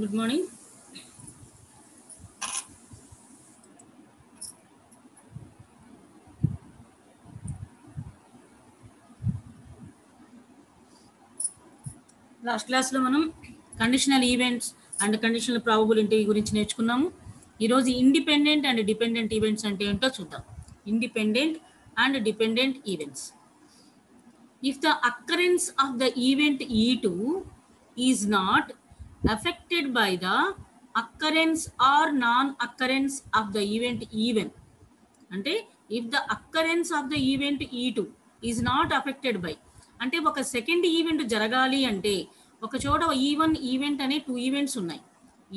Good morning. Last క్లాస్లో మనం conditional events and conditional probability గురించి నేర్చుకున్నాము. ఈరోజు ఇండిపెండెంట్ అండ్ డిపెండెంట్ ఈవెంట్స్ అంటే ఏంటో చూద్దాం. Independent and dependent events. If the occurrence of the event E2 is not affected by the occurrence or non-occurrence of the event E1, అంటే if the occurrence of the event E2 is not affected by, అంటే ఒక second event జరగాలి అంటే ఒక చోట E1 event అనే 2 events ఉన్నాయి.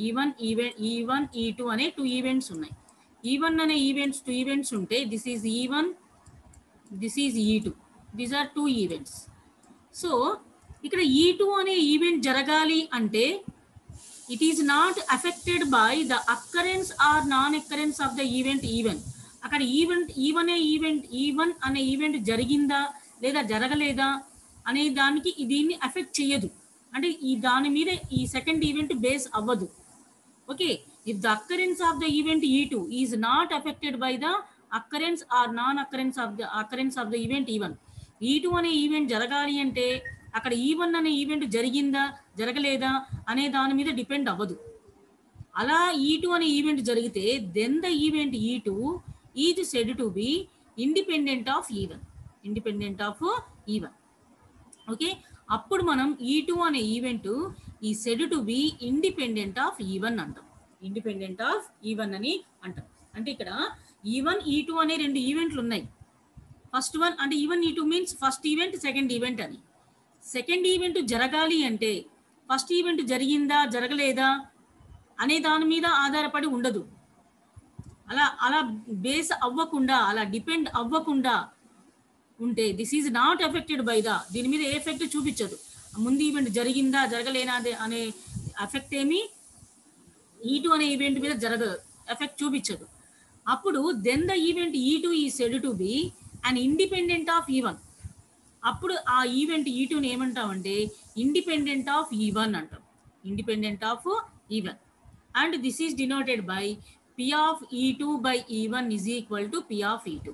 E1 E2 అనే 2 ఈవెంట్స్ ఉన్నాయి. E1 అనే ఈవెంట్స్ 2 ఈవెంట్స్ ఉంటే this is E1, this is E2. These are 2 events. So ఇక్కడ E2 అనే ఈవెంట్ జరగాలి అంటే it is not affected by the occurrence or non occurrence of the event E one. అక్కడ E one అనే event జరిగిందా లేదా జరగలేదా అనే దానికి దీన్ని అఫెక్ట్ చేయదు. అంటే దాని మీద ఈ సెకండ్ ఈవెంట్ బేస్ అవ్వదు. Okay, if the occurrence of the event E2 is not affected by the occurrence or non occurrence of the event E1. E2 అనే ఈవెంట్ జరగాలి అంటే అక్కడ E1 అనే ఈవెంట్ జరిగిందా జరగలేదా అనే దాని మీద డిపెండ్ అవ్వదు. అలా E2 అనే ఈవెంట్ జరిగితే then the event E2 is said to be independent of E1. Okay, అప్పుడు మనం E2 అనే event is said to be independent of E1 అంటాం. ఇండిపెండెంట్ ఆఫ్ E1 అని అంటాం. అంటే ఇక్కడ E1 E2 అనే 2 ఈవెంట్లు ఉన్నాయి. ఫస్ట్ వన్ అంటే E1 E2 means first event second event అని. సెకండ్ ఈవెంట్ జరగాలి అంటే ఫస్ట్ ఈవెంట్ జరిగిందా జరగలేదా అనే దాని మీద ఆధారపడి ఉండదు. అలా బేస్ అవ్వకుండా, అలా డిపెండ్ అవ్వకుండా ఉంటే this is not affected by the, దీని మీద ఏ ఎఫెక్ట్ చూపించదు. ముందు ఈవెంట్ జరిగిందా జరగలేనా అనే ఎఫెక్ట్ ఏమి E2 అనే ఈవెంట్ మీద ఎఫెక్ట్ చూపించదు. అప్పుడు దెన్ ద ఈవెంట్ E2 ఈ said to B and independent of E1. అప్పుడు ఆ ఈవెంట్ E2ని ఏమంటామంటే ఇండిపెండెంట్ ఆఫ్ E1 అంటాం. Independent of E1 and this is denoted by P of E2 by E1 is equal to P of E2.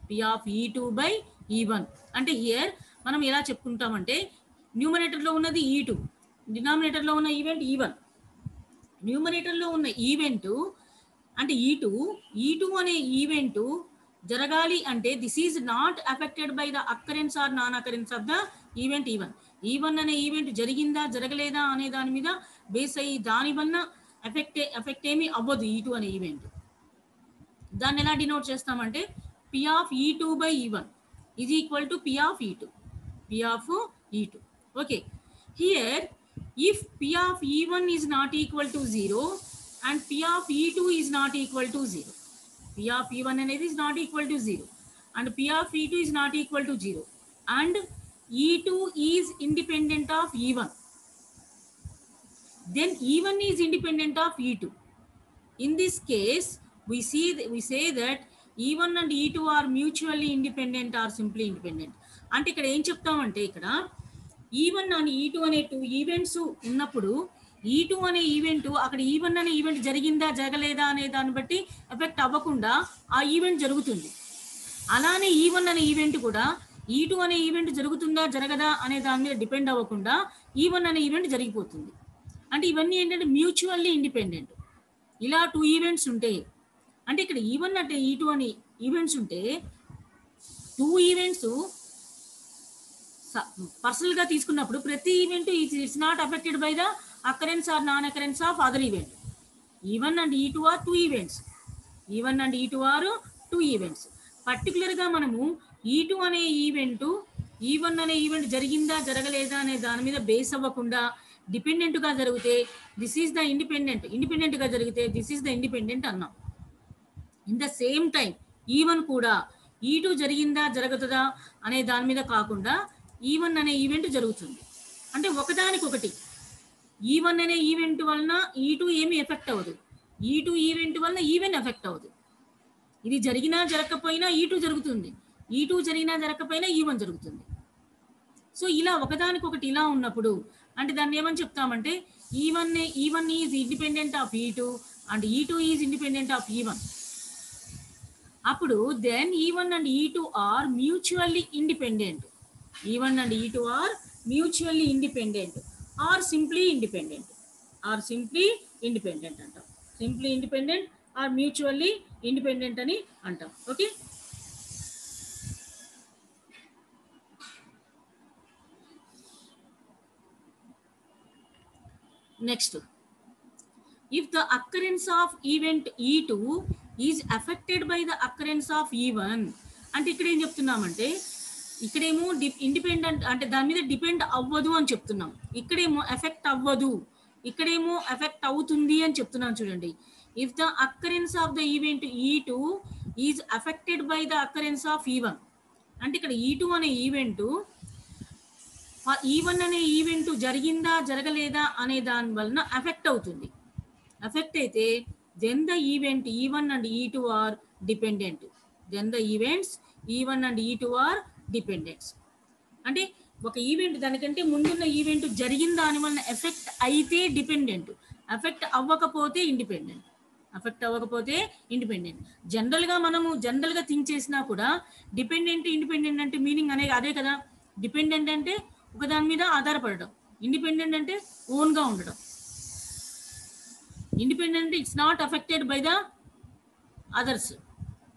P of E2 by E1 అంటే here మనం ఎలా చెప్పుకుంటామంటే న్యూమరేటర్లో ఉన్నది E2, డినామినేటర్లో ఉన్న ఈవెంట్ E1. న్యూమరేటర్లో ఉన్న event అంటే E2 అనే ఈవెంట్ జరగాలి అంటే this is not affected by the occurrence or non occurrence of the event E1 అనే ఈవెంట్ జరిగిందా జరగలేదా అనే దాని మీద బేస్ అయ్యి దాని వల్ల ఎఫెక్ట్ ఏమీ అవ్వదు E2 అనే ఈవెంట్. దాన్ని ఎలా డినోట్ చేస్తామంటే P of E2 by E1 is equal to P of E2. Okay, here if P of E1 is not equal to 0 and P of E2 is not equal to 0, P of E1 అనేది is not equal to 0 and P of E2 is not equal to 0 and E2 is independent of E1, then E1 is independent of E2. In this case, we say that E1 and E2 are mutually independent or simply independent. అంటే ఇక్కడ ఏం చెప్తామంటే ఇక్కడ E1 and E2 అనే 2 events ఉన్నప్పుడు E2 అనే event అక్కడ E1 అనే ఈవెంట్ జరిగిందా జరగలేదా అనే దాన్ని బట్టి ఎఫెక్ట్ అవ్వకుండా ఆ ఈవెంట్ జరుగుతుంది. అలానే E1 అనే ఈవెంట్ కూడా E2 అనే ఈవెంట్ జరుగుతుందా జరగదా అనే దాని మీద డిపెండ్ అవ్వకుండా E1 అనే ఈవెంట్ జరిగిపోతుంది. అంటే ఇవన్నీ ఏంటంటే మ్యూచువల్లీ ఇండిపెండెంట్. ఇలా 2 ఈవెంట్స్ ఉంటే అంటే ఇక్కడ E1 అంటే E2 అని ఈవెంట్స్ ఉంటే 2 ఈవెంట్స్ పర్సనల్గా తీసుకున్నప్పుడు ప్రతి event it's not affected by the occurrence or non occurrence of other event. E1 and E2 are 2 events. E1 and E2 are 2 events. పర్టికులర్గా మనము E2 అనే ఈవెంట్ E1 అనే ఈవెంట్ జరిగిందా జరగలేదా అనే దాని మీద బేస్ అవ్వకుండా డిపెండెంట్గా జరిగితే దిస్ ఈజ్ ద ఇండిపెండెంట్గా జరిగితే దిస్ ఈజ్ ద ఇండిపెండెంట్ అన్నాం. In the same time E1 కూడా E2 జరిగిందా జరుగుతుందా అనే దాని మీద కాకుండా E1 అనే ఈవెంట్ జరుగుతుంది. అంటే ఒకదానికొకటి E1 అనే ఈవెంట్ వలన E2 ఏమి ఎఫెక్ట్ అవ్వదు, E2 ఈవెంట్ వలన ఈవెన్ ఎఫెక్ట్ అవ్వదు. ఇది జరిగినా జరగకపోయినా E2 జరుగుతుంది, E2 జరిగినా జరగకపోయినా E1 జరుగుతుంది. సో ఇలా ఒకదానికొకటి ఇలా ఉన్నప్పుడు అంటే దాన్ని ఏమని చెప్తామంటే E1 is independent of E2 and E2 is independent of E1. అప్పుడు then E1 and E2 are mutually independent. E1 and E2 are mutually independent or simply independent. అంటాం. Simply independent or mutually independent అని అంటాం. Okay, next, if the occurrence of event E2 is affected by the occurrence of E1, అంటే ఇక్కడ ఏం చెప్తున్నామంటే ఇక్కడేమో independent అంటే దాని మీద డిపెండ్ అవ్వదు అని చెప్తున్నాం, ఇక్కడేమో ఎఫెక్ట్ అవ్వదు, ఇక్కడేమో ఎఫెక్ట్ అవుతుంది అని చెప్తున్నాం. చూడండి, if the occurrence of the event E2 is affected by the occurrence of E1, అంటే ఇక్కడ E2 అనే ఈవెంట్ E1 అనే ఈవెంట్ జరిగిందా జరగలేదా అనే దాని వలన ఎఫెక్ట్ అవుతుంది. ఎఫెక్ట్ అయితే then the event E1 and E2 are dependent. Then the events E1 and E2 are dependents. అంటే ఒక ఈవెంట్ దానికంటే ముందున్న ఈవెంట్ జరిగిన దాని వలన ఎఫెక్ట్ అయితే డిపెండెంట్, ఎఫెక్ట్ అవ్వకపోతే ఇండిపెండెంట్. జనరల్గా జనరల్గా థింక్ చేసినా కూడా డిపెండెంట్ ఇండిపెండెంట్ అంటే మీనింగ్ అనేది అదే కదా. డిపెండెంట్ అంటే ఒక దాని మీద ఆధారపడడం, ఇండిపెండెంట్ అంటే ఓన్గా ఉండడం. Independent it's not affected by the others,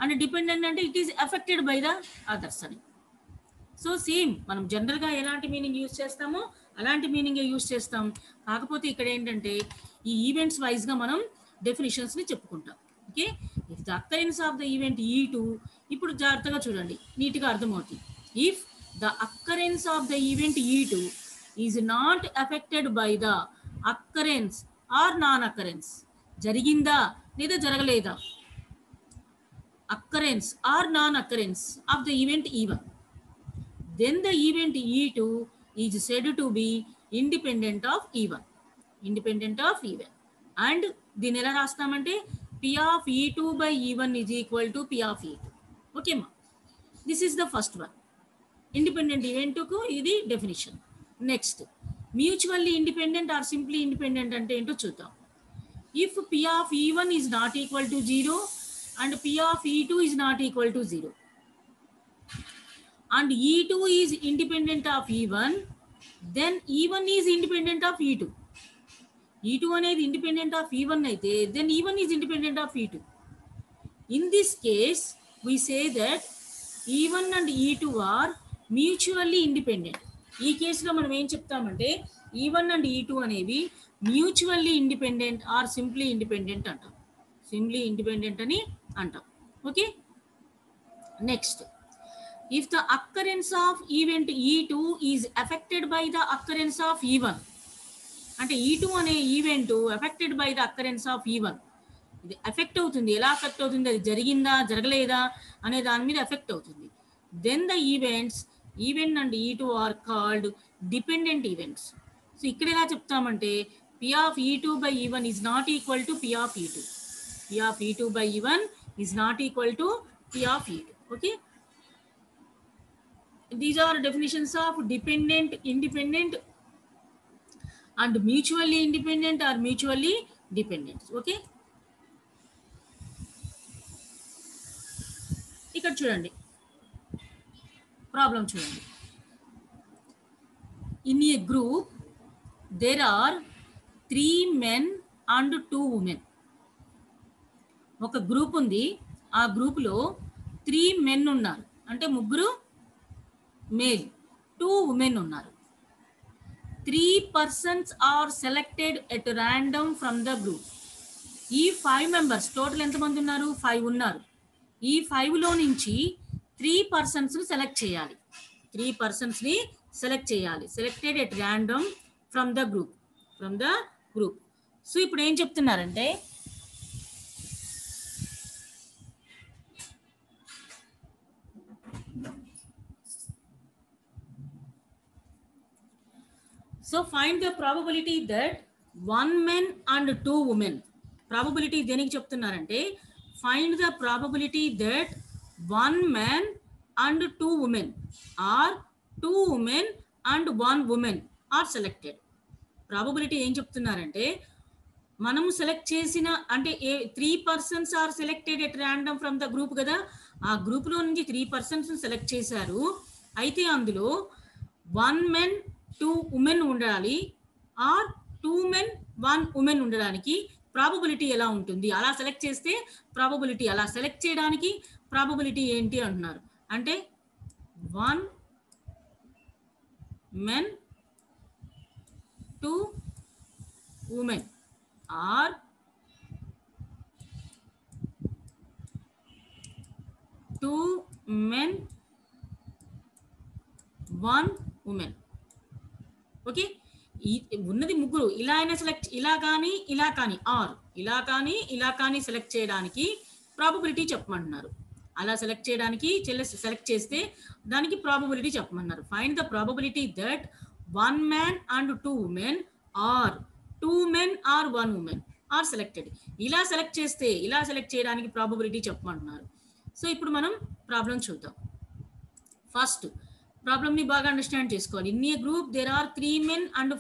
and dependent అంటే it is affected by the others అని. సో సేమ్ మనం జనరల్గా ఎలాంటి మీనింగ్ యూజ్ చేస్తామో అలాంటి మీనింగే యూజ్ చేస్తాం. కాకపోతే ఇక్కడ ఏంటంటే ఈ ఈవెంట్స్ వైజ్గా మనం డెఫినిషన్స్ని చెప్పుకుంటాం. Okay, if the occurrence of the event E2, ఇప్పుడు జాగ్రత్తగా చూడండి, నీట్గా అర్థమవుతుంది. If the occurrence of the event E2 is not affected by the occurrence or non occurrence, జరిగిందా లేదా జరగలేదా, occurrence or non occurrence of the event E1, then the event E2 is said to be independent of E1. And దీని ఎలా రాస్తామంటే P of E2 by E1 is equal to P of E2. Okay మా, this is the first one. Independent ఈవెంట్కు ఇది definition. Next, mutually independent or simply independent అంటే ఏంటో చూద్దాం. ఇఫ్ P of E1 is not equal to 0 and P of E2 is not equal to 0 and E2 is independent of E1, then E1 is independent of E2. E2 అనేది independent of E1 అయితే then E1 is independent of E2. In this case, we say that E1 and E2 are mutually independent. ఈ కేసులో మనం ఏం చెప్తామంటే E1 and E2 అనేవి mutually independent or simply independent అంటాం. అని అంటాం. Okay, next, if the occurrence of event E2 is affected by the occurrence of E1, అంటే E2 అనే event affected by the occurrence of E1, ఇది effect అవుతుంది. ఎలా effect అవుతుంది, అది జరిగిందా జరగలేదా అనే దాని మీద ఎఫెక్ట్ అవుతుంది. Then the event and E2 are called dependent events. So ఇక్కడ ఎలా చెప్తామంటే P of E2 by E1 is not equal to P of E2. P of E2 by E1 is not equal to P of E2. Okay, these are definitions of dependent, independent and mutually independent or mutually dependent. Okay, ఇక్కడ చూడండి, problem చూడండి. In a group there are 3 men and 2 women. ఒక group ఉంది, ఆ గ్రూప్లో 3 men ఉన్నారు, అంటే 3 male, 2 women ఉన్నారు. 3 persons are selected at random from the group. ఈ 5 members టోటల్ ఎంతమంది ఉన్నారు, 5 ఉన్నారు. ఈ 5లో నుంచి 3 persons సెలెక్ట్ చేయాలి. 3 persons selected at random from the group. So ఇప్పుడు ఏం చెప్తున్నారంటే so find the probability that 1 man and 2 women. Probability దేనికి చెప్తున్నారంటే find the probability that 1 man and 2 women or 2 women and 1 woman are selected. Probability ఏం చెప్తున్నారంటే మనము select చేసిన అంటే 3 persons are selected at random from the group కదా, ఆ గ్రూప్లో నుంచి 3 పర్సన్స్ సెలెక్ట్ చేశారు. అయితే అందులో 1 మెన్ 2 ఉమెన్ ఉండాలి ఆర్ 2 మెన్ 1 ఉమెన్ ఉండడానికి ప్రాబబిలిటీ ఎలా ఉంటుంది, అలా సెలెక్ట్ చేస్తే ప్రాబబిలిటీ, అలా సెలెక్ట్ చేయడానికి ప్రాబబిలిటీ ఏంటి అంటున్నారు. అంటే 1 men 2 women or 2 men 1 woman. Okay, ఉన్నది ముగ్గురు, ఇలా అయినా సెలెక్ట్, ఇలా కానీ ఇలా కానీ, ఆర్ ఇలా కానీ ఇలా కానీ సెలెక్ట్ చేయడానికి ప్రాబబిలిటీ చెప్పమంటున్నారు. అలా సెలెక్ట్ చేయడానికి సెలెక్ట్ చేస్తే దానికి ప్రాబబిలిటీ చెప్పమన్నారు. Find the probability that 1 man and 2 women or 2 men or 1 woman are selected. ఇలా సెలెక్ట్ చేస్తే, ఇలా సెలెక్ట్ చేయడానికి ప్రాబబిలిటీ చెప్పమంటున్నారు. సో ఇప్పుడు మనం ప్రాబ్లం చూద్దాం. ఫస్ట్ ప్రాబ్లమ్ని బాగా అండర్స్టాండ్ చేసుకోవాలి. In a group there are 3 men and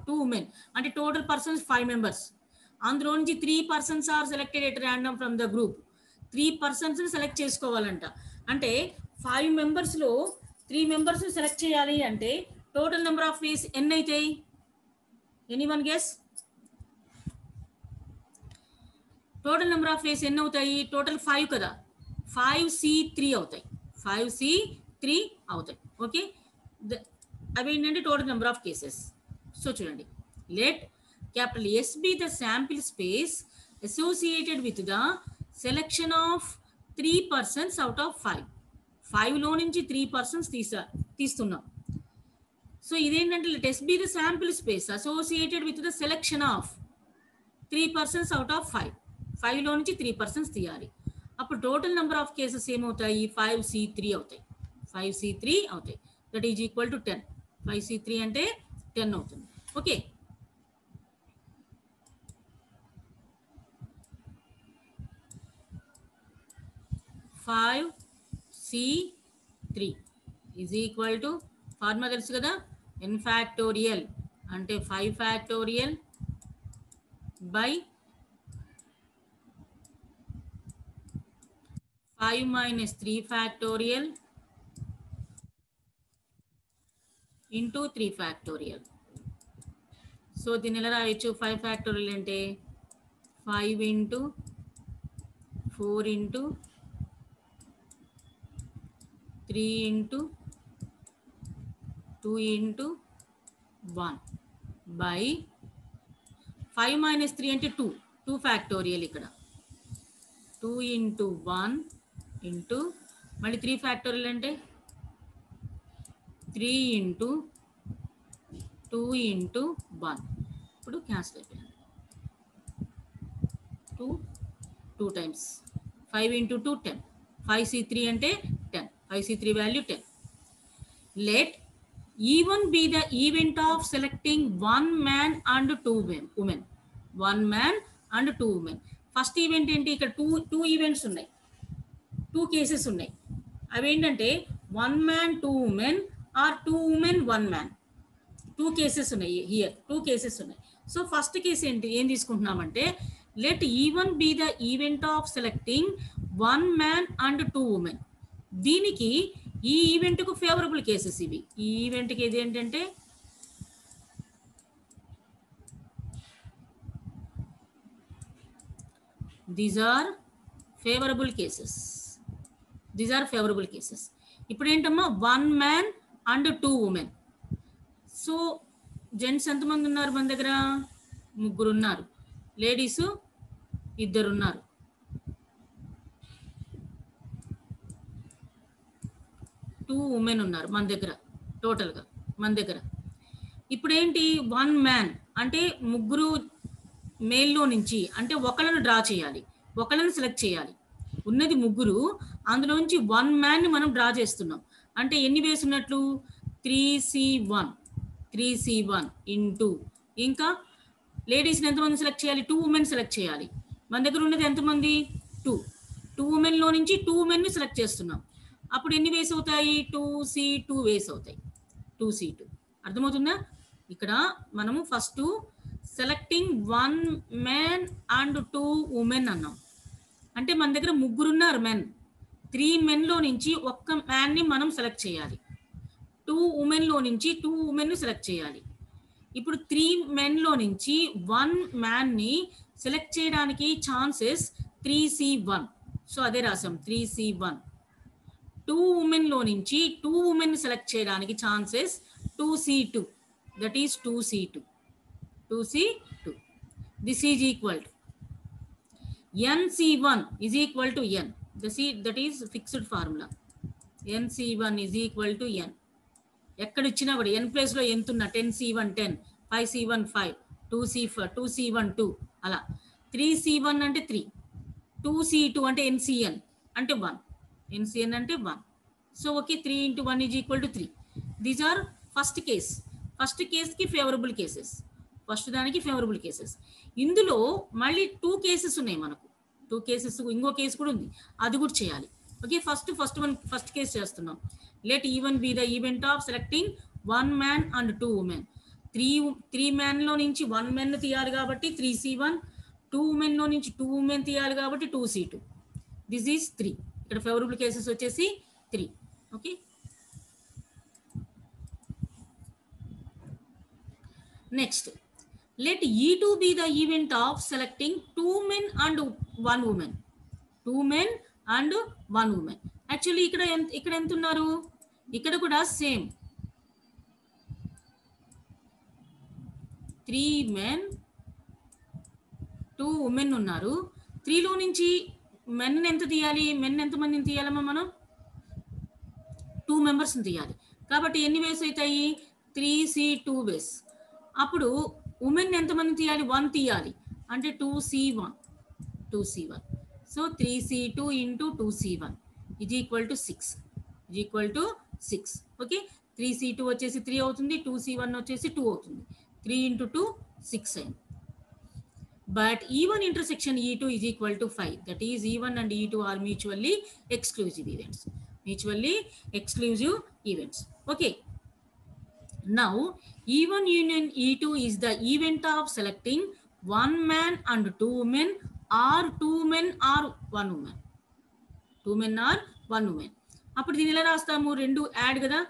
2 women, అంటే టోటల్ పర్సన్స్ 5 members. అందులో నుంచి 3 persons are selected at random from the group. 3 persons select చేసుకోవాలంట. అంటే 5 members-లో 3 members సెలెక్ట్ చేయాలి అంటే టోటల్ నెంబర్ ఆఫ్ వేస్ ఎన్ని అవుతాయి? Anyone guess? Total number of ways ఎన్ని అవుతాయి? టోటల్ 5 కదా, 5C3 అవుతాయి, 5C3 అవుతాయి. ఓకే, అవి ఏంటంటే total number of cases. So చూడండి, let capital S be the sample space associated with the selection of 3 persons out of 5. 5లో నుంచి 3 persons తీస్తున్నాం. సో ఇదేంటంటే let S be the sample space associated with the selection of 3 persons out of 5. 5లో నుంచి 3 persons తీయాలి. అప్పుడు total number of cases ఏమవుతాయి? 5C3 అవుతాయి, 5C3 అవుతాయి. That is equal to 10. 5C3 అంటే 10 అవుతుంది. Okay, C3 is equal to, formula తెలుసు కదా, n ఫ్యాక్టోరియల్ అంటే 5 factorial by 5 minus 3 factorial into 3 factorial. So దీన్ని ఎలా రాయొచ్చు? 5 factorial అంటే 5 into 4 into 3 into 2 into 1 by 5 minus 3 అంటే 2 factorial ఇక్కడ 2 into 1 into మళ్ళీ 3 factorial అంటే 3 into 2 into 1. ఇప్పుడు క్యాన్సిల్ అయిపోయింది. 2 times 5 into 2 10. 5C3 అంటే 10. 5C3 value 10. Let E1 be the event of selecting 1 man and 2 women. 1 man and 2 women. First event ఏంటి? ఇక్కడ two events ఉన్నాయి, 2 కేసెస్ ఉన్నాయి. అవి ఏంటంటే 1 man 2 women or 2 women 1 man. 2 cases ఉన్నాయి హియర్, 2 కేసెస్ ఉన్నాయి. So first case ఏంటి, ఏం తీసుకుంటున్నామంటే let E1 be the event of selecting 1 man and 2 women. దీనికి ఈ ఈవెంట్కు ఫేవరబుల్ కేసెస్ ఇవి. ఈ ఈవెంట్కి ఇది ఏంటంటే these are favourable cases. These are favourable cases. ఇప్పుడు ఏంటమ్మా 1 man and 2 women. So gents ఎంతమంది ఉన్నారు మన దగ్గర? 3 ఉన్నారు. లేడీస్ 2 ఉన్నారు. 2 women ఉన్నారు మన దగ్గర టోటల్గా మన దగ్గర. ఇప్పుడు ఏంటి 1 man అంటే 3 మేల్లో నుంచి, అంటే ఒకళ్ళను డ్రా చేయాలి, ఒకళ్ళను సెలెక్ట్ చేయాలి. ఉన్నది 3, అందులో నుంచి 1 man మనం డ్రా చేస్తున్నాం. అంటే ఎన్ని వేసి ఉన్నట్లు? 3C1 ఇంటూ, ఇంకా లేడీస్ని ఎంతమంది సెలెక్ట్ చేయాలి? 2 women సెలెక్ట్ చేయాలి. మన దగ్గర ఉన్నది ఎంతమంది? 2 womenలో నుంచి 2 womenని సెలెక్ట్ చేస్తున్నాం. అప్పుడు ఎన్ని వేస్ అవుతాయి? 2C2 వేస్ అవుతాయి. 2C2 అర్థమవుతుందా? ఇక్కడ మనము first selecting 1 man and 2 women అన్నాం. అంటే మన దగ్గర ముగ్గురున్నారు మెన్. 3 మెన్లో నుంచి ఒక్క మ్యాన్ని మనం సెలెక్ట్ చేయాలి. 2 ఉమెన్లో నుంచి 2 ఉమెన్ను సెలెక్ట్ చేయాలి. ఇప్పుడు 3 మెన్లో నుంచి 1 మ్యాన్ని సెలెక్ట్ చేయడానికి ఛాన్సెస్ 3C1. సో అదే రాసాం 3C1. 2 ఉమెన్లో నుంచి 2 ఉమెన్ సెలెక్ట్ చేయడానికి chances 2C2. That is 2C2. 2C2. This is equal to NC1 is equal to N. That is fixed formula. NC1 is equal to N. ఎక్కడ ఇచ్చినా కూడా n place లో ఎంత ఉన్నా 10C1 10, 5C1 5, 2C1 2 అలా. 3C1 అంటే 3, 2C2 అంటే NCN అంటే 1, NCN అంటే 1. So okay, 3 into 1 is equal to 3. These are first case. ఫస్ట్ కేస్కి ఫేవరబుల్ కేసెస్, ఫస్ట్ దానికి ఫేవరబుల్ కేసెస్. ఇందులో మళ్ళీ 2 కేసెస్ ఉన్నాయి మనకు. 2 కేసెస్, ఇంకో కేసు కూడా ఉంది, అది కూడా చేయాలి. ఓకే, ఫస్ట్ కేసు చేస్తున్నాం. Let E1 be the event of selecting 1 man and 2 women. 3 మ్యాన్లో నుంచి 1 మెన్ తీయాలి కాబట్టి 3C1, 2 ఉమెన్లో నుంచి 2 ఉమెన్ తీయాలి కాబట్టి 2C2. This is 3. ఇక్కడ ఫేవరబుల్ కేసెస్ వచ్చేసి 3. Okay, next let E2 be the event of selecting 2 men and 1 woman. 2 men and 1 woman. Actually ఇక్కడ ఎంత ఉన్నారు? ఇక్కడ కూడా సేమ్ 3 men 2 women ఉన్నారు. 3లో నుంచి మెన్ ఎంత తీయాలి? మెన్ ఎంతమందిని తీయాలమ్మా మనం? 2 మెంబర్స్ని తీయాలి. కాబట్టి ఎన్ని వేస్ అవుతాయి? 3C2 వేస్. అప్పుడు ఉమెన్ ఎంతమంది తీయాలి? 1 తీయాలి, అంటే 2C1. So 3C2 into 2C1 is equal to 6. Okay, 3C2 వచ్చేసి 3 అవుతుంది, 2C1 వచ్చేసి 2 అవుతుంది. 3 into 2 6 అయింది. But E1 intersection E2 is equal to 5. That is E1 and E2 are mutually exclusive events. Okay, now E1 union E2 is the event of selecting 1 man and 2 women, or 2 men or 1 woman. 2 men or 1 woman. అప్పుడు దీని ఎలా రాస్తాము? 2 add కదా,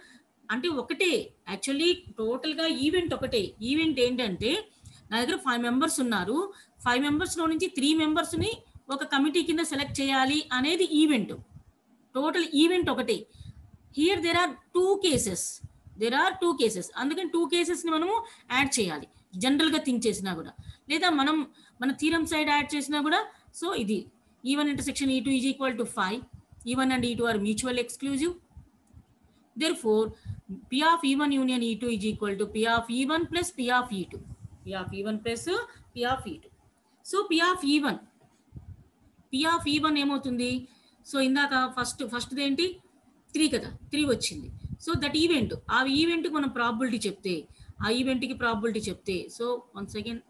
అంటే ఒకటే. Actually టోటల్గా event ఒకటే. Event ఏంటంటే నా దగ్గర 5 మెంబర్స్ ఉన్నారు. 5 మెంబర్స్లో నుంచి 3 మెంబర్స్ని ఒక కమిటీ కింద సెలెక్ట్ చేయాలి అనేది ఈవెంట్. టోటల్ ఈవెంట్ ఒకటే. Here there are 2 cases. అందుకని 2 కేసెస్ని మనము యాడ్ చేయాలి. జనరల్గా థింక్ చేసినా కూడా, లేదా మనం మన థీరం సైడ్ యాడ్ చేసినా కూడా. సో ఇది E1 intersection E2 is equal to 5. E1 and E2 are mutually exclusive. Therefore, P of E1 union E2 is equal to P of E1 plus P of E2. So P of E1 ఏమవుతుంది? So ఇందాక first ఏంటి? 3 కదా, 3 వచ్చింది. So that event, ఆ ఈవెంట్కి మనం probability చెప్తే, so once again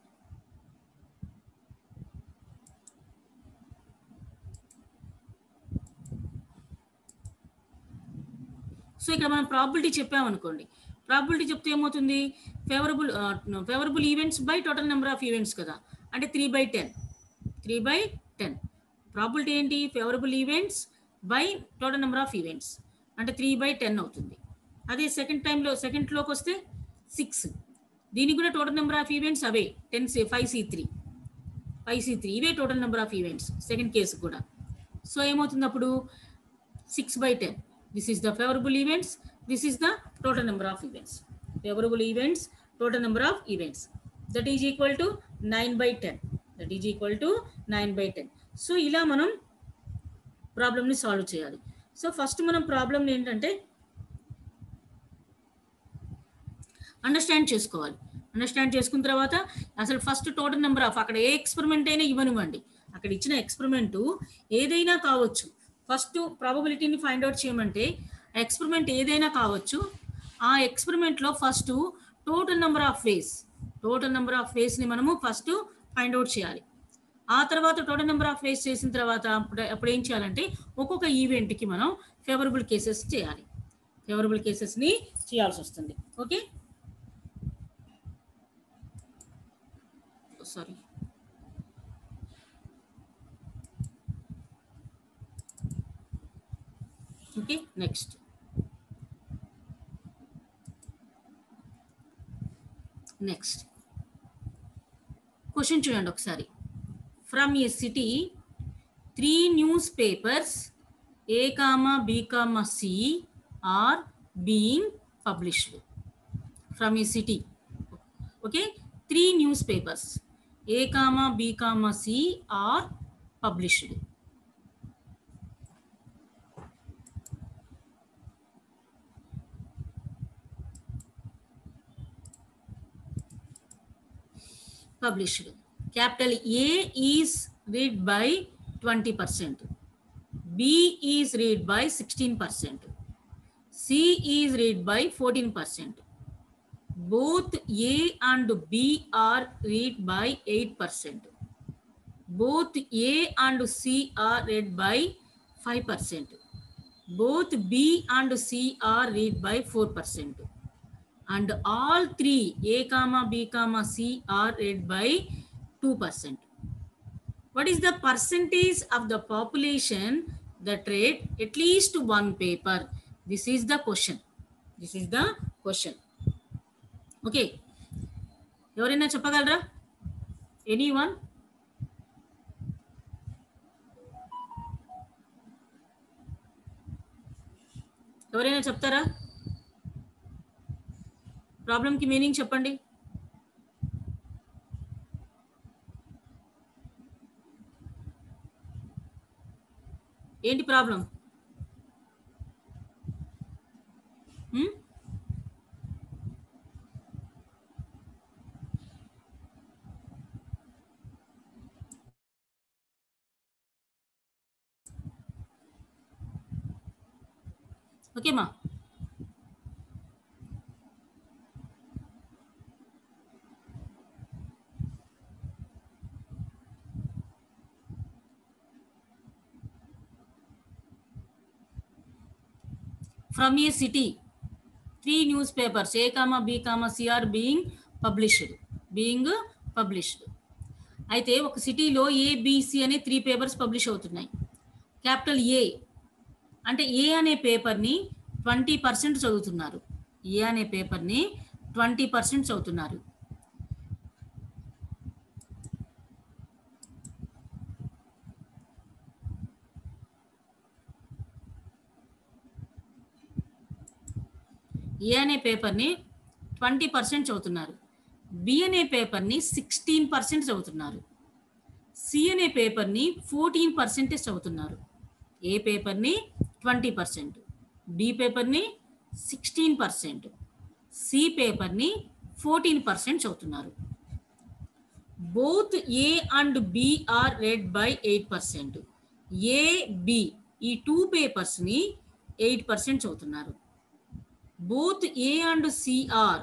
so ఇక్కడ మనం ప్రాబిలిటీ చెప్పామనుకోండి. ప్రాబిలిటీ చెప్తే ఏమవుతుంది? Favourable events by total number of events కదా, అంటే 3/10. ప్రాబిలిటీ ఏంటి? Favourable events by total number of events, అంటే 3/10 అవుతుంది. అదే సెకండ్లోకి వస్తే 6. దీనికి కూడా total number of events away 5C3 ఇవే total number of events second case కూడా. సో ఏమవుతుంది అప్పుడు? 6/10. This is the favourable events, this is the total number of events. Favourable events, total number of events, that is equal to 9/10. So ఇలా మనం ప్రాబ్లమ్ని solve చేయాలి. So first మనం problem ఏంటంటే understand చేసుకున్న తర్వాత అసలు ఫస్ట్ టోటల్ నెంబర్ ఆఫ్, అక్కడ ఏ ఎక్స్పెరిమెంట్ అయినా ఇవ్వనివ్వండి, అక్కడ ఇచ్చిన ఎక్స్పెరిమెంట్ ఏదైనా కావచ్చు. ఫస్ట్ ప్రాబబిలిటీని ఫైండ్ అవుట్ చేయమంటే ఎక్స్పెరిమెంట్ ఏదైనా కావచ్చు. ఆ ఎక్స్పెరిమెంట్లో ఫస్ట్ టోటల్ నెంబర్ ఆఫ్ వేస్ని మనము ఫస్ట్ ఫైండ్ అవుట్ చేయాలి. ఆ తర్వాత టోటల్ నెంబర్ ఆఫ్ వేస్ చేసిన తర్వాత అప్పుడు ఏం చేయాలంటే ఒక్కొక్క ఈవెంట్కి మనం ఫేవరబుల్ కేసెస్ని చేయాల్సి వస్తుంది. Okay, sorry. Okay, next question చూడండి ఒకసారి. From A city 3 newspapers A, B, C are being published. From a city, okay, 3 newspapers A, B, C are published. Capital A is read by 20%, B is read by 16%, C is read by 14%. Both A and B are read by 8%. Both A and C are read by 5%. Both B and C are read by 4%. And all three A, B, C are read by 2%. What is the percentage of the population that read at least one paper? This is the question. Okay, ఎవరైనా చెప్పగలరా? Anyone? ఎవరైనా చెప్తారా? ప్రాబ్లంకి meaning చెప్పండి. ఏంటి problem? ఓకేమా? From a city 3 newspapers A, B, C are being published. అయితే ఒక సిటీలో ABC అనే 3 పేపర్స్ పబ్లిష్ అవుతున్నాయి. క్యాపిటల్ A అంటే ఏ అనే పేపర్ని 20% చదువుతున్నారు. ఏ అనే పేపర్ని 20% చదువుతున్నారు. ఏ అనే పేపర్ని 20% చదువుతున్నారు. బి అనే పేపర్ని 16% చదువుతున్నారు. సి అనే పేపర్ని 14% చదువుతున్నారు. ఏ పేపర్ని 20%, బి పేపర్ని 16%, సి పేపర్ని 14% చదువుతున్నారు. Both A and B are read by 8%. A, B ఈ 2 పేపర్స్ని 8% చదువుతున్నారు. Both A and C are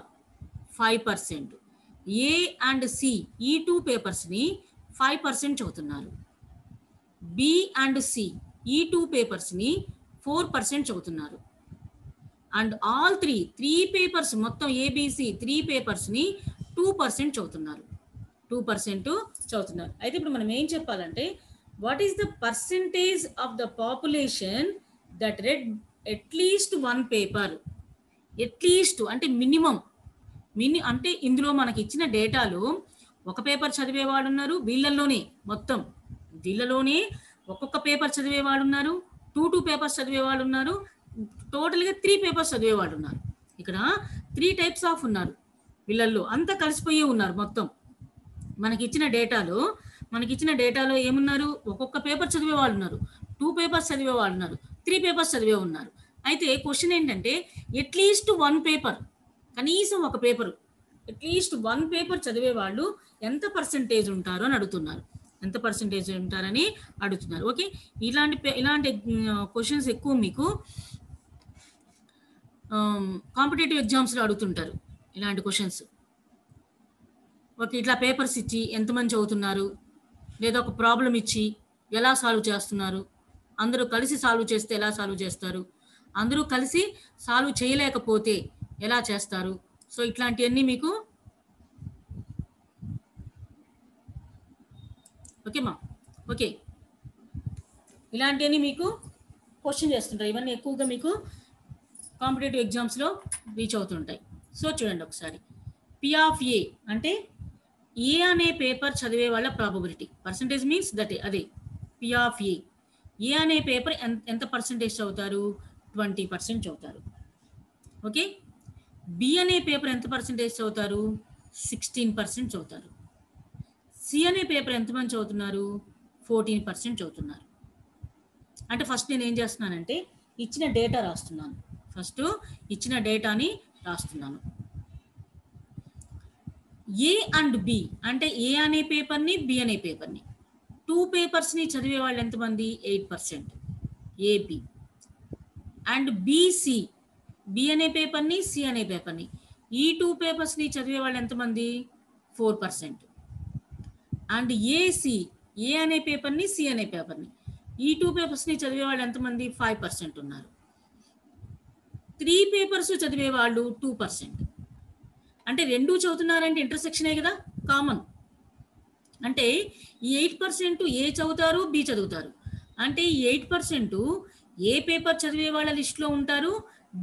5%. A and C ఈ 2 పేపర్స్ని 5% చదువుతున్నారు. B and C ఈ 2 పేపర్స్ని 4% చదువుతున్నారు. అండ్ ఆల్ 3 పేపర్స్ మొత్తం ABC 3 పేపర్స్ని 2% చదువుతున్నారు. 2% చదువుతున్నారు. అయితే ఇప్పుడు మనం ఏం చెప్పాలంటే what is the percentage of the population that red at least 1 paper. At least అంటే మినిమం అంటే ఇందులో మనకి ఇచ్చిన డేటాలో ఒక పేపర్ చదివేవాడు ఉన్నారు, వీళ్ళలోనే ఒక్కొక్క పేపర్ చదివేవాడు ఉన్నారు, 2 పేపర్స్ చదివేవాడు ఉన్నారు, టోటల్గా 3 పేపర్స్ చదివేవాడు ఉన్నారు. ఇక్కడ 3 టైప్స్ ఆఫ్ ఉన్నారు. వీళ్ళల్లో అంతా కలిసిపోయి ఉన్నారు. మొత్తం మనకి ఇచ్చిన డేటాలో ఏమున్నారు? ఒక్కొక్క పేపర్ చదివేవాళ్ళు ఉన్నారు, 2 పేపర్స్ చదివేవాళ్ళు ఉన్నారు, 3 పేపర్స్ చదివే ఉన్నారు. అయితే క్వశ్చన్ ఏంటంటే అట్లీస్ట్ 1 పేపర్, కనీసం ఒక పేపర్, అట్లీస్ట్ 1 పేపర్ చదివే వాళ్ళు ఎంత పర్సెంటేజ్ ఉంటారు అని అడుగుతున్నారు. ఓకే, ఇలాంటి క్వశ్చన్స్ ఎక్కువ మీకు కాంపిటేటివ్ ఎగ్జామ్స్లో అడుగుతుంటారు ఇలాంటి క్వశ్చన్స్. ఓకే, ఇట్లా పేపర్స్ ఇచ్చి ఎంతమంది చదువుతున్నారు, లేదా ఒక ప్రాబ్లం ఇచ్చి ఎలా సాల్వ్ చేస్తున్నారు, అందరూ కలిసి సాల్వ్ చేస్తే ఎలా సాల్వ్ చేస్తారు, అందరూ కలిసి సాల్వ్ చేయలేకపోతే ఎలా చేస్తారు. సో ఇట్లాంటివన్నీ మీకు ఓకే మా. ఓకే, ఇలాంటివన్నీ మీకు క్వశ్చన్ చేస్తుంటారు. ఇవన్నీ ఎక్కువగా మీకు కాంపిటేటివ్ ఎగ్జామ్స్లో రీచ్ అవుతుంటాయి. సో చూడండి ఒకసారి. పి ఆఫ్ ఏ అంటే ఏ అనే పేపర్ చదివే వాళ్ళ ప్రాబబిలిటీ. పర్సంటేజ్ మీన్స్ దట్ అదే పి ఆఫ్ ఏ. ఏ అనే పేపర్ ఎంత పర్సంటేజ్ చదువుతారు? 20% చదువుతారు. ఓకే. బి అనే పేపర్ ఎంత పర్సంటేజ్ చదువుతారు? 16% చదువుతారు. సి అనే పేపర్ ఎంతమంది చదువుతున్నారు? 14% చదువుతున్నారు. అంటే ఫస్ట్ నేను ఏం చేస్తున్నానంటే ఇచ్చిన డేటా రాస్తున్నాను. ఫస్ట్ ఇచ్చిన డేటాని రాస్తున్నాను. ఏ అండ్ బి అంటే ఏ అనే పేపర్ని, బి అనే పేపర్ని, 2 పేపర్స్ని చదివే వాళ్ళు ఎంతమంది? 8%. ఏబి అండ్ బిసి, బి అనే పేపర్ని, సి అనే పేపర్ని, ఈ 2 పేపర్స్ని చదివే వాళ్ళు ఎంతమంది? 4%. అండ్ ఏసి, ఏ అనే పేపర్ని, సి అనే పేపర్ని, ఈ 2 పేపర్స్ని చదివే వాళ్ళు ఎంతమంది? 5% ఉన్నారు. 3 పేపర్స్ చదివే వాళ్ళు 2%. అంటే రెండు చదువుతున్నారంటే ఇంటర్సెక్షనే కదా, కామన్. అంటే ఈ 8% ఏ చదువుతారు? బి చదువుతారు. అంటే ఈ 8% ఏ పేపర్ చదివే వాళ్ళ లిస్టులో ఉంటారు?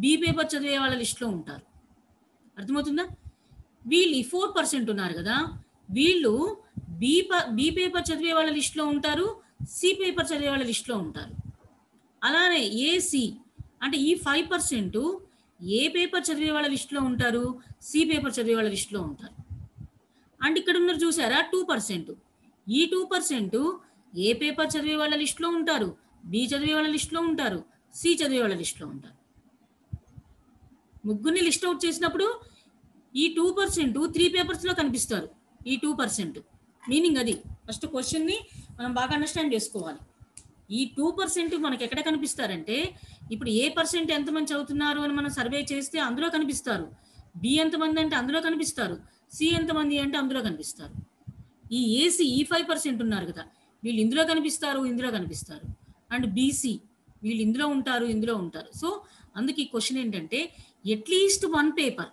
బి పేపర్ చదివే వాళ్ళ లిస్టులో ఉంటారు. అర్థమవుతుందా? వీళ్ళు 4% ఉన్నారు కదా, వీళ్ళు బి పేపర్ చదివే వాళ్ళ లిస్టులో ఉంటారు, సి పేపర్ చదివే వాళ్ళ లిస్టులో ఉంటారు. అలానే ఏసి అంటే ఈ 5% ఏ పేపర్ చదివే వాళ్ళ లిస్టులో ఉంటారు? సి పేపర్ చదివే వాళ్ళ లిస్టులో ఉంటారు. అండ్ ఇక్కడ ఉన్నారు చూసారా 2%. ఈ 2% ఏ పేపర్ చదివే వాళ్ళ లిస్టులో ఉంటారు? బి చదివే వాళ్ళ లిస్టులో ఉంటారు, సి చదివే వాళ్ళ లిస్టులో ఉంటారు. ముగ్గురిని లిస్ట్ అవుట్ చేసినప్పుడు ఈ 2% 3 పేపర్స్లో కనిపిస్తారు. ఈ 2% మీనింగ్ అది. ఫస్ట్ క్వశ్చన్ని మనం బాగా అండర్స్టాండ్ చేసుకోవాలి. ఈ 2% మనకి ఎక్కడ కనిపిస్తారంటే, ఇప్పుడు ఏ పర్సెంట్ ఎంతమంది చదువుతున్నారు అని మనం సర్వే చేస్తే అందులో కనిపిస్తారు. బి ఎంతమంది అంటే అందులో కనిపిస్తారు, సి ఎంతమంది అంటే అందులో కనిపిస్తారు. ఈ ఏసీ ఈ 5% ఉన్నారు కదా, వీళ్ళు ఇందులో కనిపిస్తారు, ఇందులో కనిపిస్తారు. అండ్ బీసీ వీళ్ళు ఇందులో ఉంటారు, ఇందులో ఉంటారు. సో అందుకే ఈ క్వశ్చన్ ఏంటంటే at least one paper,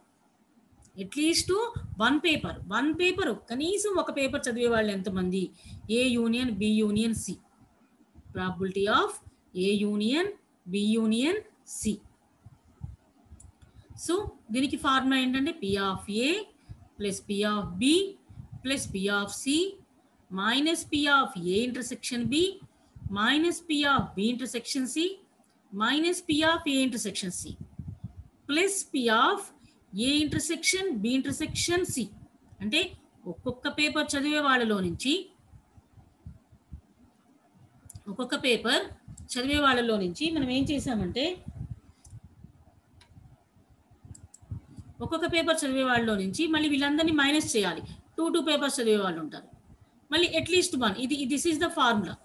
one paper కనీసం ఒక పేపర్ చదివే వాళ్ళు ఎంతమంది? A union B union C. Probability of A union B union C. So దీనికి ఫార్ములా ఏంటంటే P of A plus P of B plus P of C minus P of A intersection B minus P of B intersection C minus P of A intersection C plus P of A intersection B intersection C. అంటే ఒక్కొక్క paper చదివే వాళ్ళలో నుంచి మనం ఏం చేసామంటే ఒక్కొక్క paper చదివే వాళ్ళలో నుంచి మళ్ళీ వీళ్ళందరినీ మైనస్ చేయాలి. 2 పేపర్స్ చదివే వాళ్ళు ఉంటారు. మళ్ళీ at least one. This is the formula.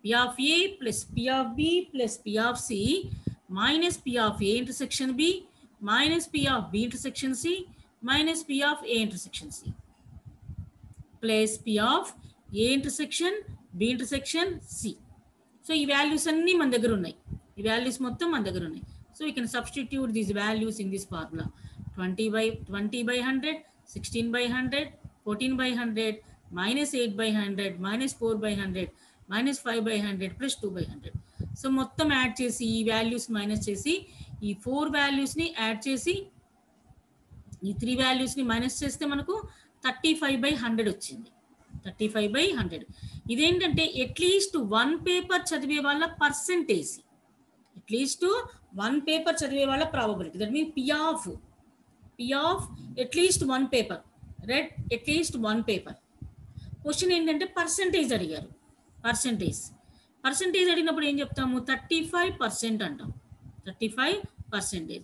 P of A plus P of B plus P of C minus P of A intersection B minus P of B intersection C minus P of A intersection C plus P of A intersection B intersection C. So ఈ values అన్నీ మన దగ్గర ఉన్నాయి. ఈ values మొత్తం మన దగ్గర ఉన్నాయి. So we can substitute these values in this formula. 20 by 100, 16 by 100, 14 by 100, minus 8 by 100, minus 4 by 100, minus 5 by 100, plus 2 by 100. So మొత్తం యాడ్ చేసి ఈ వాల్యూస్ మైనస్ చేసి ఈ 4 వాల్యూస్ని యాడ్ చేసి ఈ 3 వాల్యూస్ని మైనస్ చేస్తే మనకు 35/100 వచ్చింది. 35/100. ఇదేంటంటే అట్లీస్ట్ వన్ పేపర్ చదివే వాళ్ళ పర్సెంటేజ్. అట్లీస్ట్ వన్ పేపర్ చదివే వాళ్ళ probability. That means P of at least one paper. At least one paper. Question ఏంటంటే పర్సెంటేజ్ అడిగారు. పర్సెంటేజ్ అడిగినప్పుడు ఏం చెప్తాము? 35% అంటాం. 35%.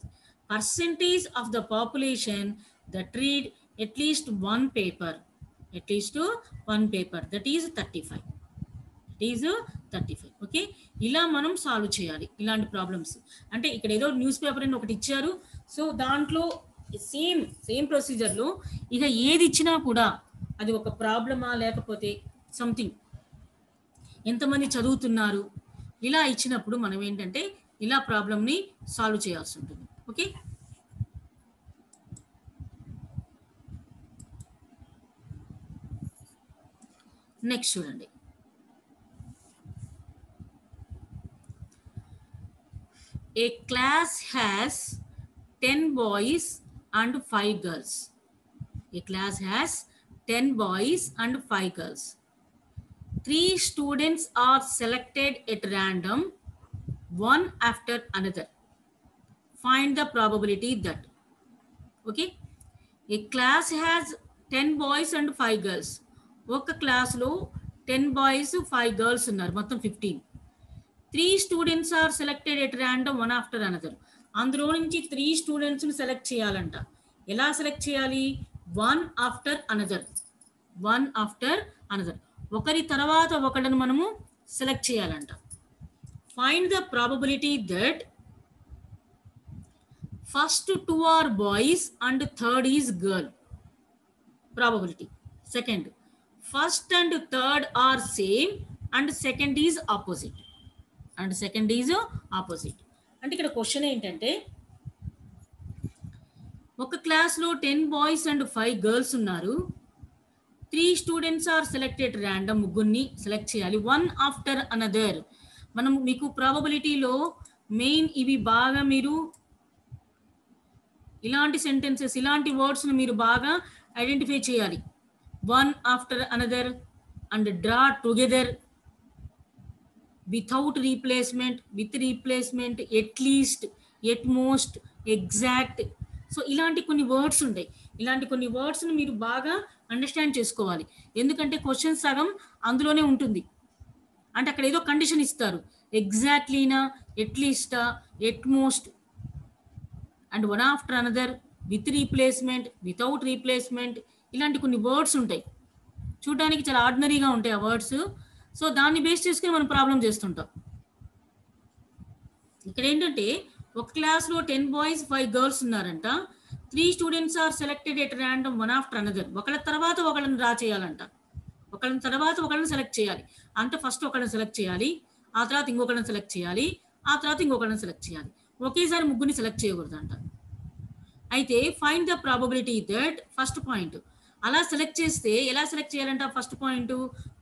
Percentage of the population that read at least one paper. That is 35. Okay. ఇలా మనం సాల్వ్ చేయాలి ఇలాంటి ప్రాబ్లమ్స్. అంటే ఇక్కడ ఏదో న్యూస్ పేపర్ అని ఒకటి ఇచ్చారు. సో దాంట్లో సేమ్ ప్రొసీజర్లో ఇక ఏది ఇచ్చినా కూడా అది ఒక ప్రాబ్లమా లేకపోతే సంథింగ్ ఎంతమంది చదువుతున్నారు ఇలా ఇచ్చినప్పుడు మనం ఏంటంటే ఇలా ప్రాబ్లమ్ని సాల్వ్ చేయాల్సి ఉంటుంది. ఓకే. నెక్స్ట్ చూడండి, a class has 10 boys and 5 girls. A class has 10 boys and 5 girls. 3 students are selected at random, one after another. Find the probability that. Okay. A class has 10 boys and 5 girls. ఒక క్లాస్లో 10 boys 5 girls ఉన్నారు, మొత్తం 15. 3 students are selected at random one after another. అందులో నుంచి 3 స్టూడెంట్స్ని select చేయాలంట. ఎలా select చేయాలి? One after another, one after another, ఒకరి తర్వాత ఒకళ్ళని మనము సెలెక్ట్ చేయాలంట. Find the probability that first 2 are boys and third is girl. Probability. Second, first and third are same and second is opposite. And second is opposite. అంటే ఇక్కడ question ఏంటంటే, ఒక క్లాస్లో 10 బాయ్స్ అండ్ 5 గర్ల్స్ ఉన్నారు. 3 students are selected random, ముగ్గురిని select చేయాలి, one after another. మనం మీకు ప్రాబబిలిటీలో మెయిన్ ఇవి బాగా మీరు ఇలాంటి సెంటెన్సెస్, ఇలాంటి వర్డ్స్ని మీరు బాగా ఐడెంటిఫై చేయాలి. One after another and draw together, without replacement, with replacement, at least, at most, exact. So ఇలాంటి కొన్ని వర్డ్స్ ఉంటాయి. ఇలాంటి కొన్ని వర్డ్స్ని మీరు బాగా అండర్స్టాండ్ చేసుకోవాలి. ఎందుకంటే క్వశ్చన్ సగం అందులోనే ఉంటుంది. అంటే అక్కడ ఏదో కండిషన్ ఇస్తారు, ఎగ్జాక్ట్లీనా, ఎట్లీస్టా, at most and one after another, with replacement, without replacement, ఇలాంటి కొన్ని వర్డ్స్ ఉంటాయి. చూడడానికి చాలా ఆర్డినరీగా ఉంటాయి ఆ వర్డ్స్. సో దాన్ని బేస్ చేసుకుని మనం ప్రాబ్లం చేస్తుంటాం. ఇక్కడ ఏంటంటే, ఒక క్లాస్లో 10 బాయ్స్ 5 గర్ల్స్ ఉన్నారంట. 3 students are selected at random one after another. ఒకళ్ళ తర్వాత ఒకళ్ళని డ్రా చేయాలంట, ఒకళ్ళని తర్వాత ఒకళ్ళని సెలెక్ట్ చేయాలి. అంటే ఫస్ట్ ఒకళ్ళని సెలెక్ట్ చేయాలి, ఆ తర్వాత ఇంకొకళ్ళని సెలెక్ట్ చేయాలి, ఆ తర్వాత ఇంకొకళ్ళని సెలెక్ట్ చేయాలి. ఒకేసారి ముగ్గురిని సెలెక్ట్ చేయకూడదంట. అయితే find the probability that, first point, అలా సెలెక్ట్ చేస్తే ఎలా సెలెక్ట్ చేయాలంట? First point,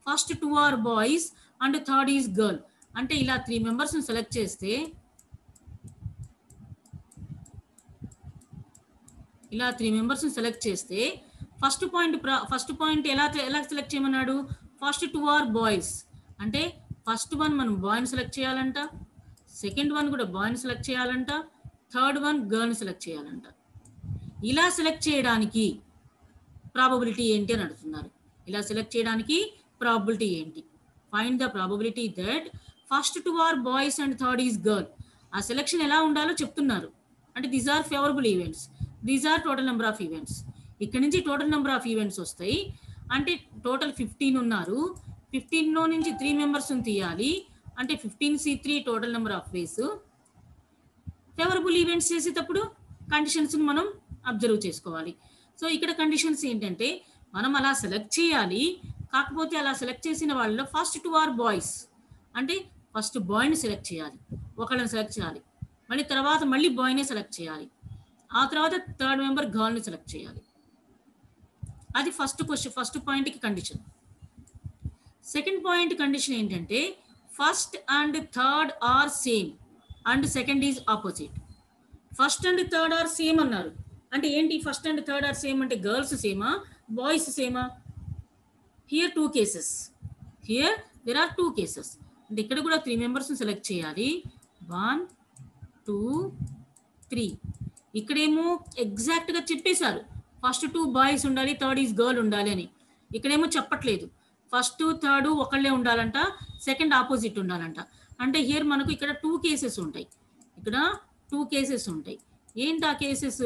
first 2 are boys and third is girl. అంటే ఇలా 3 మెంబర్స్ని సెలెక్ట్ చేస్తే, ఇలా 3 మెంబర్స్ని సెలెక్ట్ చేస్తే ఫస్ట్ పాయింట్ ఎలా సెలెక్ట్ చేయమన్నాడు? ఫస్ట్ 2 ఆర్ బాయ్స్ అంటే ఫస్ట్ వన్ మనం బాయ్ని సెలెక్ట్ చేయాలంట, సెకండ్ వన్ కూడా బాయ్ని సెలెక్ట్ చేయాలంట, థర్డ్ వన్ గర్ల్ని సెలెక్ట్ చేయాలంట. ఇలా సెలెక్ట్ చేయడానికి ప్రాబబిలిటీ ఏంటి అని అడుగుతున్నారు. ఇలా సెలెక్ట్ చేయడానికి ప్రాబబిలిటీ ఏంటి? Find the probability that first 2 are boys and third is girl. ఆ సెలెక్షన్ ఎలా ఉండాలో చెప్తున్నారు. అంటే these are favourable events, these are total number of events. ఇక్కడ నుంచి టోటల్ నెంబర్ ఆఫ్ ఈవెంట్స్ వస్తాయి. అంటే టోటల్ 15 ఉన్నారు, 15లో నుంచి 3 మెంబర్స్ని తీయాలి. అంటే 15C3 total number of ways. Favourable events చేసేటప్పుడు కండిషన్స్ని మనం అబ్జర్వ్ చేసుకోవాలి. సో ఇక్కడ కండిషన్స్ ఏంటంటే, మనం అలా సెలెక్ట్ చేయాలి, కాకపోతే అలా సెలెక్ట్ చేసిన వాళ్ళలో ఫస్ట్ 2 ఆర్ బాయ్స్ అంటే ఫస్ట్ బాయ్ని సెలెక్ట్ చేయాలి, ఒకళ్ళని సెలెక్ట్ చేయాలి, మళ్ళీ తర్వాత మళ్ళీ బాయ్నే సెలెక్ట్ చేయాలి, ఆ తర్వాత థర్డ్ మెంబర్ గర్ల్ని సెలెక్ట్ చేయాలి. అది ఫస్ట్ పాయింట్కి కండిషన్. సెకండ్ పాయింట్ కండిషన్ ఏంటంటే, first and third are same and second is opposite. First and third are same అన్నారు అంటే ఏంటి? First and third are same అంటే గర్ల్స్ సేమా, బాయ్స్ సేమా? Here 2 cases, here there are 2 cases. అంటే ఇక్కడ కూడా 3 మెంబర్స్ని సెలెక్ట్ చేయాలి, 1 2 3. ఇక్కడేమో ఎగ్జాక్ట్గా చెప్పేశారు, ఫస్ట్ 2 బాయ్స్ ఉండాలి, థర్డ్ ఈజ్ గర్ల్ ఉండాలి అని. ఇక్కడేమో చెప్పట్లేదు, ఫస్ట్ థర్డ్ ఒకళ్ళే ఉండాలంట, సెకండ్ ఆపోజిట్ ఉండాలంట. అంటే హియర్ మనకు ఇక్కడ 2 కేసెస్ ఉంటాయి, ఇక్కడ 2 కేసెస్ ఉంటాయి. ఏంటి ఆ cases?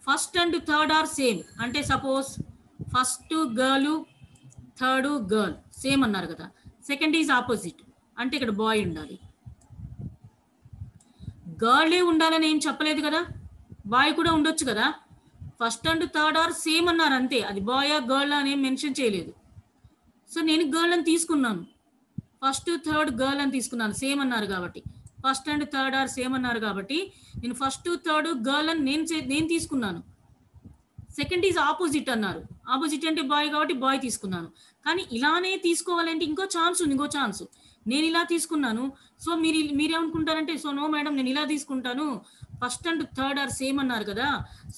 First and third are same అంటే suppose first girl third girl same అన్నారు కదా, సెకండ్ ఈజ్ ఆపోజిట్ అంటే ఇక్కడ బాయ్ ఉండాలి. గర్లే ఉండాలని ఏం చెప్పలేదు కదా, బాయ్ కూడా ఉండొచ్చు కదా. First and third are same అన్నారు అంతే, అది బాయ్ గర్ల్ అని ఏం మెన్షన్ చేయలేదు. సో నేను గర్ల్ అని తీసుకున్నాను, ఫస్ట్ థర్డ్ గర్ల్ అని తీసుకున్నాను, సేమ్ అన్నారు కాబట్టి. First and third are same అన్నారు కాబట్టి నేను ఫస్ట్ థర్డ్ గర్ల్ అని నేను తీసుకున్నాను. సెకండ్ ఈజ్ ఆపోజిట్ అన్నారు. ఆపోజిట్ అంటే బాయ్ కాబట్టి బాయ్ తీసుకున్నాను. కానీ ఇలానే తీసుకోవాలంటే ఇంకో ఛాన్స్ ఉంది. ఇంకో ఛాన్స్. నేను ఇలా తీసుకున్నాను. సో మీరేమనుకుంటారంటే సో నో మేడం నేను ఇలా తీసుకుంటాను. First and third are same అన్నారు కదా.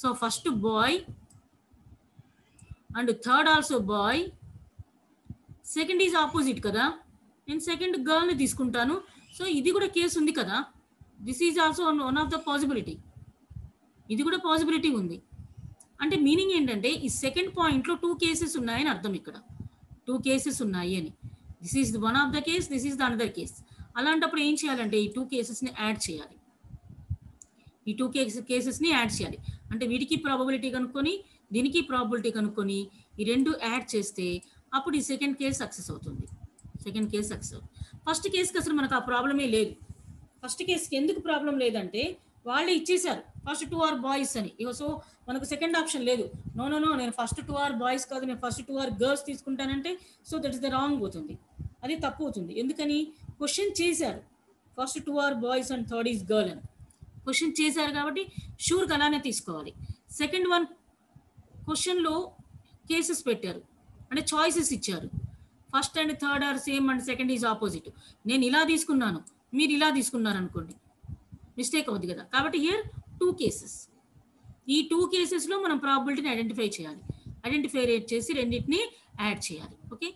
So first boy and third also boy. Second is opposite కదా. నేను సెకండ్ గర్ల్ని తీసుకుంటాను. సో ఇది కూడా కేసు ఉంది కదా. This is also one of the possibility. ఇది కూడా పాసిబిలిటీ ఉంది. అంటే మీనింగ్ ఏంటంటే ఈ సెకండ్ పాయింట్లో 2 కేసెస్ ఉన్నాయని అర్థం. ఇక్కడ 2 కేసెస్ ఉన్నాయి అని. This is one of the case, this is the another case. అలాంటప్పుడు ఏం చేయాలంటే ఈ 2 కేసెస్ని యాడ్ చేయాలి. ఈ 2 కేసెస్ని యాడ్ చేయాలి. అంటే వీటికి ప్రాబబిలిటీ కనుక్కొని దీనికి ప్రాబబిలిటీ కనుక్కొని ఈ 2 యాడ్ చేస్తే అప్పుడు ఈ సెకండ్ కేసు సక్సెస్ అవుతుంది. సెకండ్ కేసు సక్సెస్ అవుతుంది. ఫస్ట్ కేసుకి అసలు మనకు ఆ ప్రాబ్లమే లేదు. ఫస్ట్ కేసుకి ఎందుకు ప్రాబ్లం లేదంటే వాళ్ళే ఇచ్చేశారు ఫస్ట్ 2 ఆర్ బాయ్స్ అని. సో మనకు సెకండ్ ఆప్షన్ లేదు. నో నేను ఫస్ట్ 2 ఆర్ బాయ్స్ కాదు, నేను ఫస్ట్ 2 ఆర్ గర్ల్స్ తీసుకుంటానంటే so that is the wrong అవుతుంది. అది తప్పు అవుతుంది. ఎందుకని క్వశ్చన్ చేశారు first 2 are boys and third is girl అని క్వశ్చన్ చేశారు కాబట్టి షూర్గా అలానే తీసుకోవాలి. సెకండ్ వన్ క్వశ్చన్లో కేసెస్ పెట్టారు అంటే చాయిసెస్ ఇచ్చారు. First and third are same and second is opposite. నేను ఇలా తీసుకున్నాను, మీరు ఇలా తీసుకున్నారు అనుకోండి, మిస్టేక్ అవుతుంది కదా. కాబట్టి హియర్ 2 కేసెస్. ఈ 2 కేసెస్లో మనం ప్రాబబిలిటీని ఐడెంటిఫై చేయాలి. ఐడెంటిఫై చేసి రెండింటిని యాడ్ చేయాలి. ఓకే.